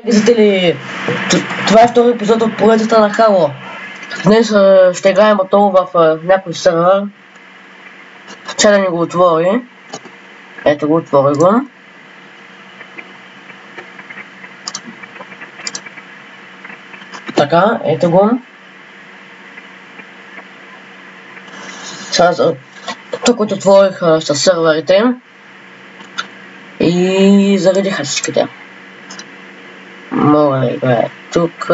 Зрители, това е втори епизод от поредицата на Halo. Днес ще играем отново в някой сервер. Чай да ни го отвори. Ето го, отвори го. Така, ето го. Сега тук отворих с серверите и заредиха всичките. Мога да играя тук.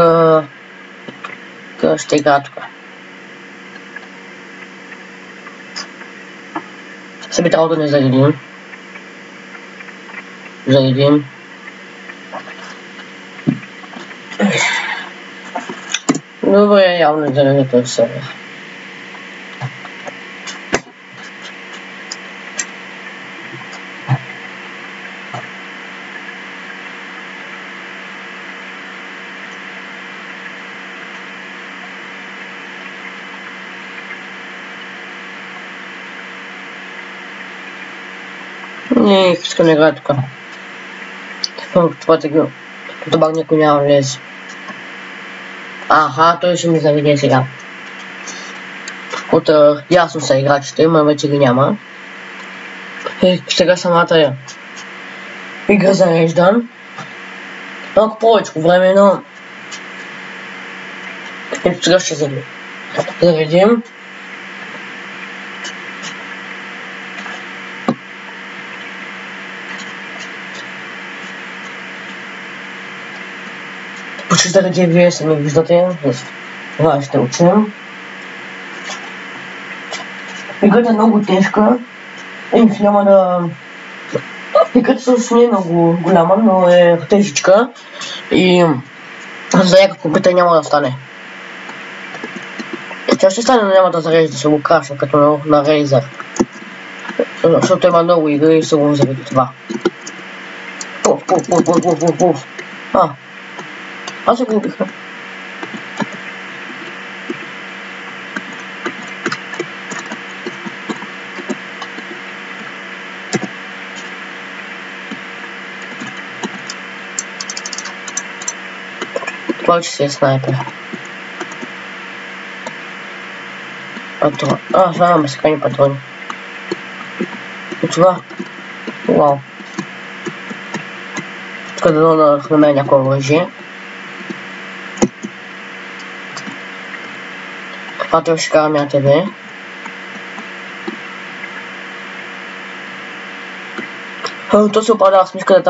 Ще играя тук. Сега би трябвало да не заредим. Заредим. Добре, явно не зареди този сервер. Не, искам да играя тук. Това така. Добър никой няма влезе. Аха, той ще ми заведе сега. От ясно са играчите, но вече ги няма. И сега самата игра зарежда. Малко повече време, но... Ето сега ще заредим. Почти заради вие сами виждате, това ще учим. Играта е много тежка и няма да... Играта също не е много голяма, но е тежичка и за някакъв компютър няма да стане. Тя ще стане, но няма да зарежда, се го краша като на Razer. Защото има много игри и се го заради това. Пуф. Аз се го убиха. Това че си е снайпер. Патрон. Знам, скани патрони. И това. Вау. Тук да намеря някое оръжие. Това ще караме на ТВ. То се управлява с мишката,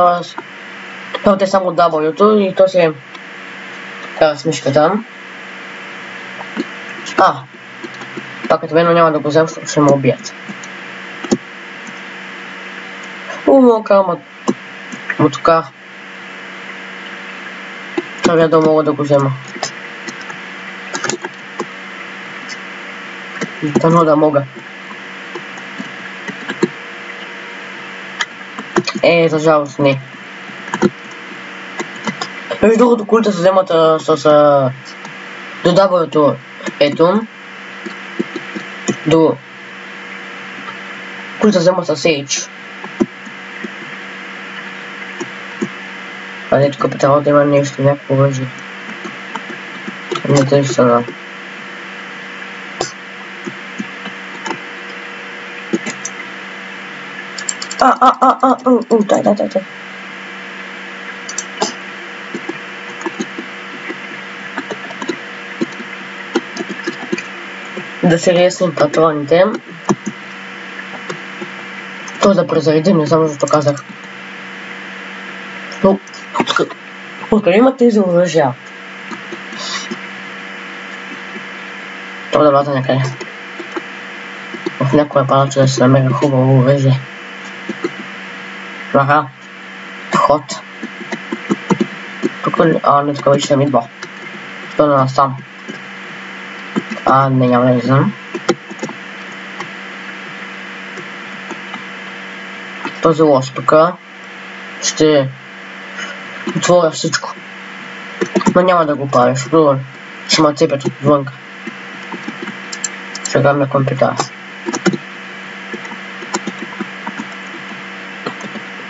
това е само W-то и то се кара с мишката. Пак ТВ, но няма да го взем, защото ще ме убият. Много карам мотокар. Трябва да мога да го взема. Дано да мога. За жалост не. Между другото, кулите се вземат с до W-то. Ето. До кулите се вземат с H. А не тук би трябвало да има нещо, някакво оръжие. Не тъй страна. Дай. Да се ресним патроните. То да презаредим, не знам защо казах. Но, откъде има тези оръжия? Това да вляза някъде. В някоя палача да се намеря хубаво оръжие. Аха. Ход. Тук ли? Не, тук вече съм идвал. То да насам. Не, няма да знам. Този лош тук ще отворя всичко. Но няма да го правя, защото ще ме цепят отвънка. Сега на компютъра.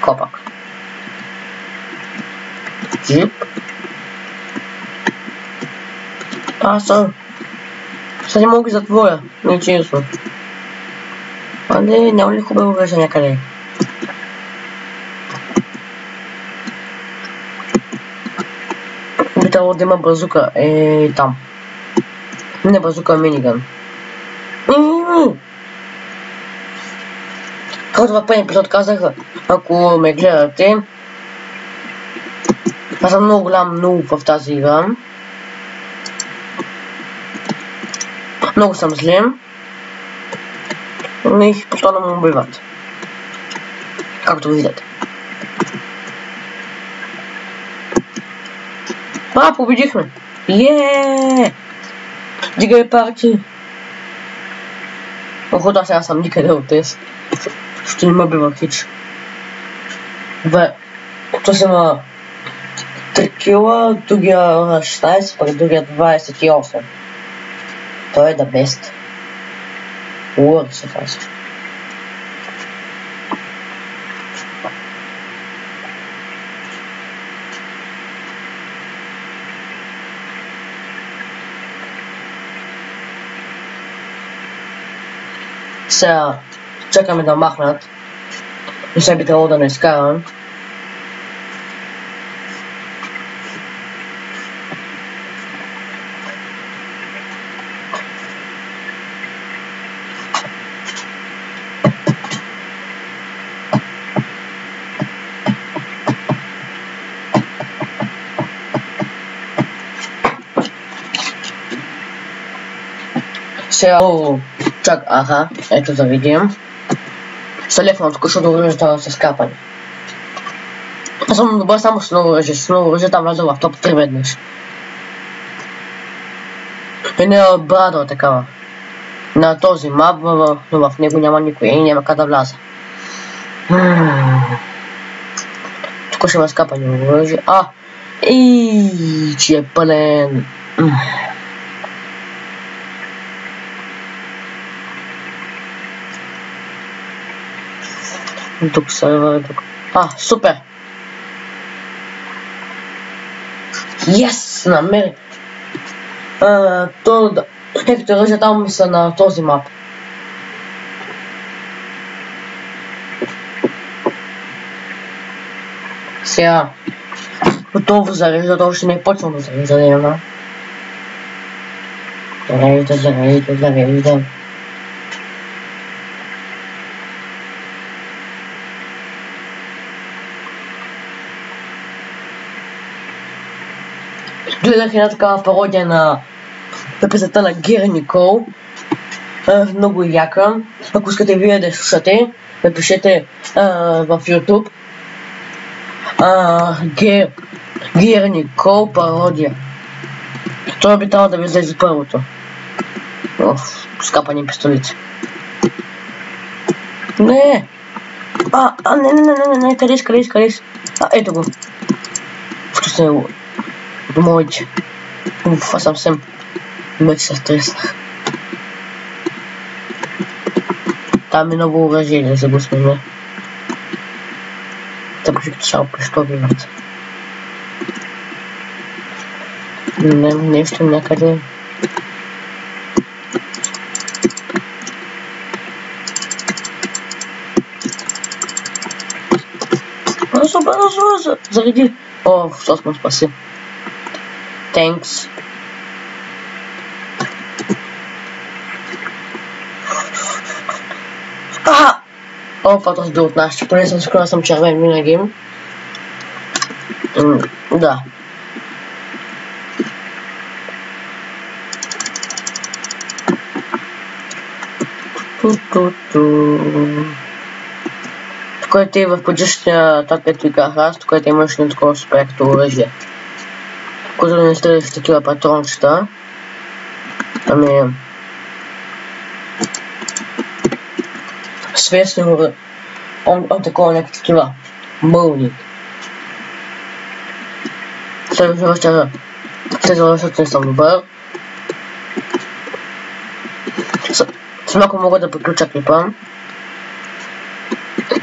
Копак. Джип. Сега не мога да затворя. Нечестно. Але няма ли хубаво вежа някъде? Би трябвало да има базука. Там. Не базука, а миниган. Както в предния епизод казах, ако ме гледате, аз съм много голям нуб в тази игра. Много съм злем. И постоянно му убиват. Както виждате. Победихме! Дигай парти! Охото аз сега съм никъде от тези. Ще не ме бива хич. То си има 3 кила, другия 16, пък другия 28. Той е the best. Уър се казва. Сега чакаме да махнат. И сега би трябвало да не изкарам. Сега чак, ето да видим. Телефонът току-що оръжие става с капане. Аз съм добър само с ново оръжие. С ново оръжие там вляза в топ 3 веднъж. И не е брадъл такава. На този мап, но в него няма никой и няма къде да вляза. Тук ще има скапане оръжие. Че е пълен. Тук сервер, тук. Супер! Yes! Намери! Некоторите оръжия там са на този мап. Сега готово зарежда, то още не е почнал да зарежда. Зарежда. Гледах една такава пародия на песента на Гери Никол. Много яка. Ако искате вие да слушате, напишете в YouTube. Гери Никол пародия. Това би трябвало да ви излезе първото. Скапани пистолици. Не! Не, къде си? Ето го. Вчуся го. Моите. Аз съвсем вече се стреснах. Там е много оръжие да се го сменя. Тъпо ще шал прищо биват. Нещо някъде. Бързо, зареди. Сос ме спаси. Thanks. Това този бил от нашите. Поне съм сигурен, съм червен винаги. Да. Тук е в поджащия так, където ви казах аз, тук имаш на такова супер като оръжие. Когато не стреляш такива патрончета, свестни му такова някакви такива мълни. Следващото не съм добър. С малко мога да приключа клипа.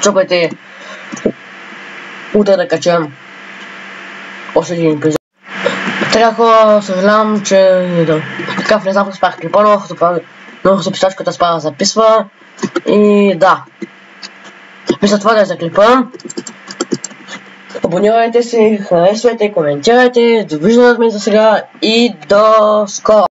Чупайте утре да качам още един епизод. Така хора, съжалявам, че така внезапно спах клипа, но се писачката спара да записва. И да. Мисля това да е за клипа. Абонирайте се, харесвайте, коментирайте. Довиждане от мен за сега и до скоро!